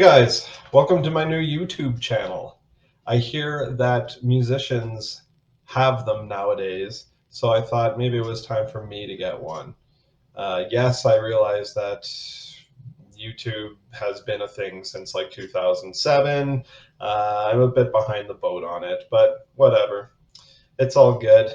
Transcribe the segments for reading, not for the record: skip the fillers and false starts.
guys, welcome to my new YouTube channel. I hear that musicians have them nowadays, so I thought maybe it was time for me to get one. Yes, I realize that YouTube has been a thing since like 2007. I'm a bit behind the boat on it, but whatever. It's all good.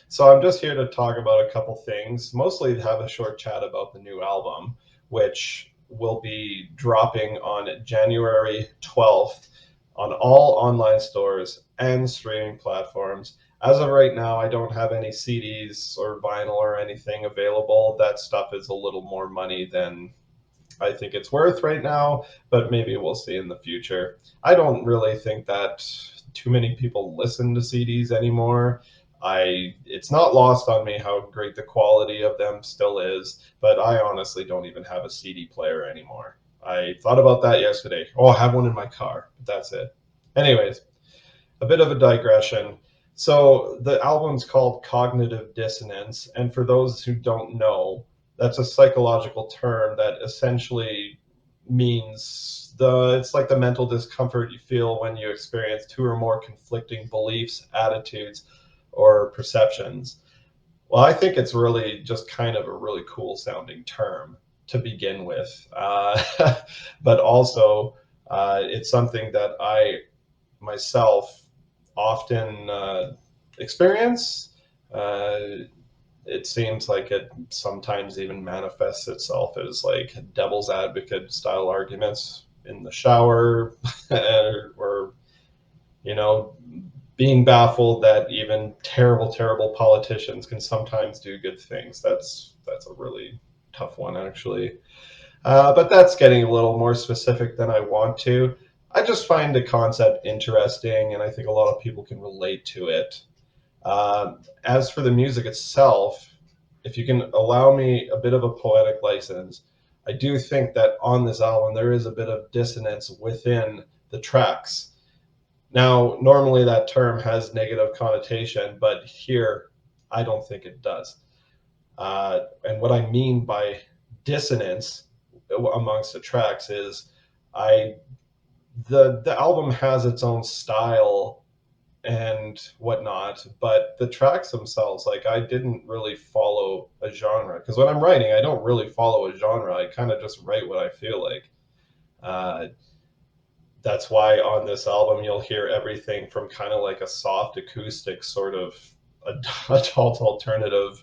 So I'm just here to talk about a couple things, mostly to have a short chat about the new album, which will be dropping on January 12th on all online stores and streaming platforms. As of right now, I don't have any CDs or vinyl or anything available. That stuff is a little more money than I think it's worth right now, but maybe we'll see in the future. I don't really think that too many people listen to CDs anymore. It's not lost on me how great the quality of them still is, but I honestly don't even have a CD player anymore. I thought about that yesterday. Oh, I have one in my car, but that's it. Anyways, a bit of a digression. So the album's called Cognitive Dissonance, and for those who don't know, that's a psychological term that essentially means it's like the mental discomfort you feel when you experience two or more conflicting beliefs, attitudes, or perceptions. Well, I think it's really just kind of a really cool sounding term to begin with, but also it's something that I myself often experience. Uh, it seems like it sometimes even manifests itself as like devil's advocate style arguments in the shower, or you know, being baffled that even terrible politicians can sometimes do good things. That's a really tough one, actually. But that's getting a little more specific than I want to. I just find the concept interesting, and I think a lot of people can relate to it. As for the music itself, if you can allow me a bit of a poetic license, I do think that on this album there is a bit of dissonance within the tracks. Now, normally that term has negative connotation, but here I don't think it does. And what I mean by dissonance amongst the tracks is I the album has its own style and whatnot, but the tracks themselves, like I didn't really follow a genre because when I'm writing, I don't really follow a genre. I kind of just write what I feel like. Uh, that's why on this album you'll hear everything from kind of like a soft acoustic sort of adult alternative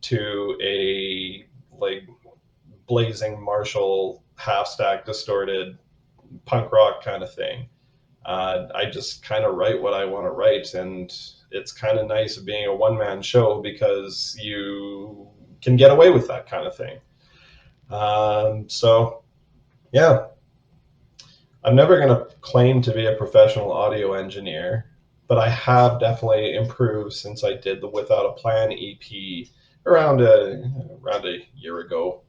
to a like blazing Marshall half stack distorted punk rock kind of thing. I just kind of write what I want to write, and it's kind of nice being a one man show because you can get away with that kind of thing. So, yeah, I'm never going to claim to be a professional audio engineer, but I have definitely improved since I did the Without a Plan EP around a year ago.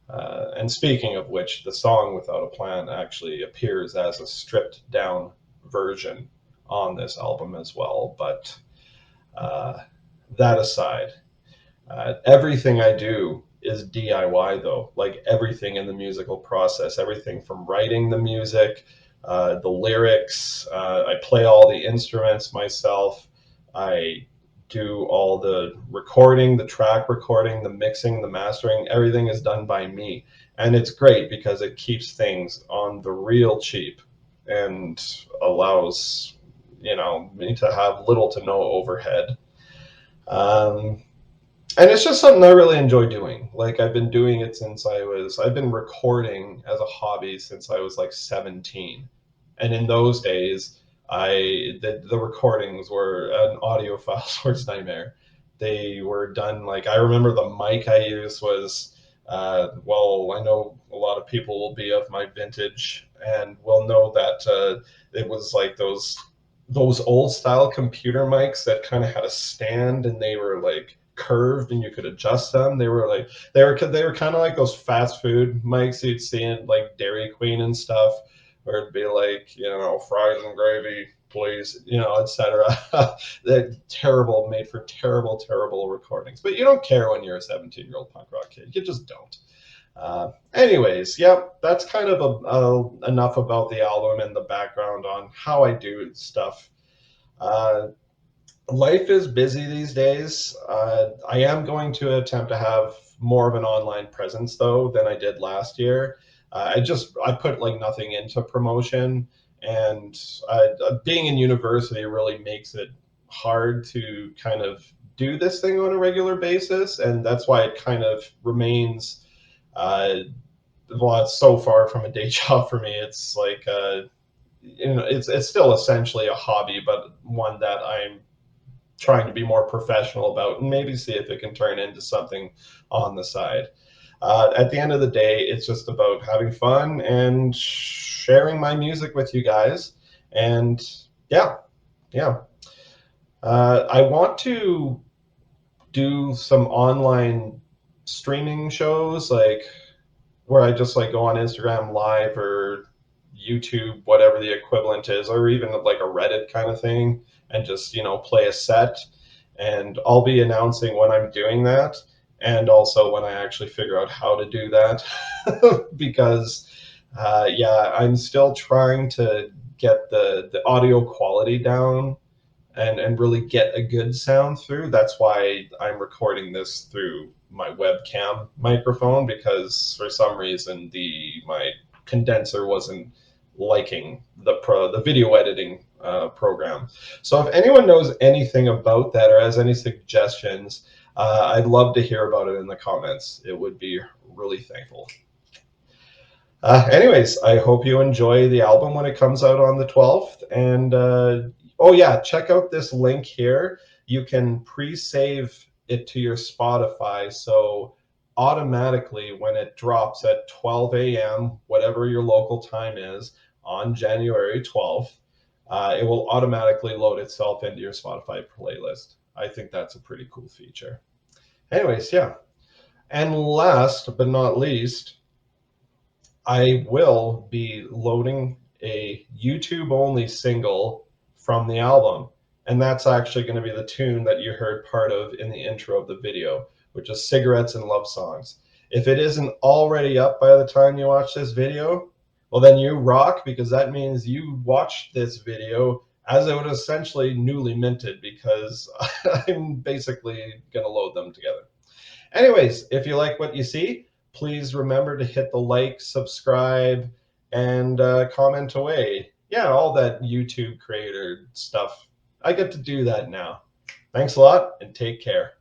And speaking of which, the song Without a Plan actually appears as a stripped down version on this album as well. But uh, that aside, everything I do is DIY though, like everything in the musical process, everything from writing the music, the lyrics, I play all the instruments myself. I do all the recording, the track recording, the mixing, the mastering, everything is done by me. And it's great because it keeps things on the real cheap and allows, me to have little to no overhead. Um, and it's just something I really enjoy doing. Like I've been doing it I've been recording as a hobby since I was like 17. And in those days, the recordings were an audiophile worst nightmare. They were done like I remember the mic I used was well, I know a lot of people will be of my vintage and will know that it was like those old style computer mics that kind of had a stand and they were like curved and you could adjust them. They were kind of like those fast food mics you'd see in like Dairy Queen and stuff, where it'd be like, fries and gravy, please, etc. They're terrible, made for terrible, terrible recordings. But you don't care when you're a 17-year-old punk rock kid. You just don't. Anyways, yep, that's kind of enough about the album and the background on how I do stuff. Uh, Life is busy these days. I am going to attempt to have more of an online presence though than I did last year. I put like nothing into promotion, and being in university really makes it hard to kind of do this thing on a regular basis, and that's why it kind of remains. Well, it's so far from a day job for me. It's like it's still essentially a hobby, but one that I'm trying to be more professional about and maybe see if it can turn into something on the side. At the end of the day, it's just about having fun and sharing my music with you guys. And yeah, yeah. I want to do some online streaming shows, like where I just like go on Instagram Live or YouTube, whatever the equivalent is, or even like a Reddit kind of thing, and just, play a set. And I'll be announcing when I'm doing that, and also when I actually figure out how to do that, because yeah, I'm still trying to get the audio quality down and really get a good sound through. That's why I'm recording this through my webcam microphone, because for some reason my condenser wasn't liking the video editing program. So if anyone knows anything about that or has any suggestions, I'd love to hear about it in the comments. It would be really thankful. Anyways, I hope you enjoy the album when it comes out on the 12th. And oh, yeah, check out this link here. You can pre save it to your Spotify. So automatically, when it drops at 12 a.m., whatever your local time is, on January 12th, it will automatically load itself into your Spotify playlist. I think that's a pretty cool feature. Anyways, yeah. And last but not least, I will be loading a YouTube only single from the album. And that's actually going to be the tune that you heard part of in the intro of the video, which is Cigarettes and Love Songs. If it isn't already up by the time you watch this video, well, then you rock, because that means you watched this video as it was essentially newly minted, because I'm basically going to load them together. Anyways, if you like what you see, please remember to hit the like, subscribe, and comment away. Yeah, all that YouTube creator stuff. I get to do that now. Thanks a lot, and take care.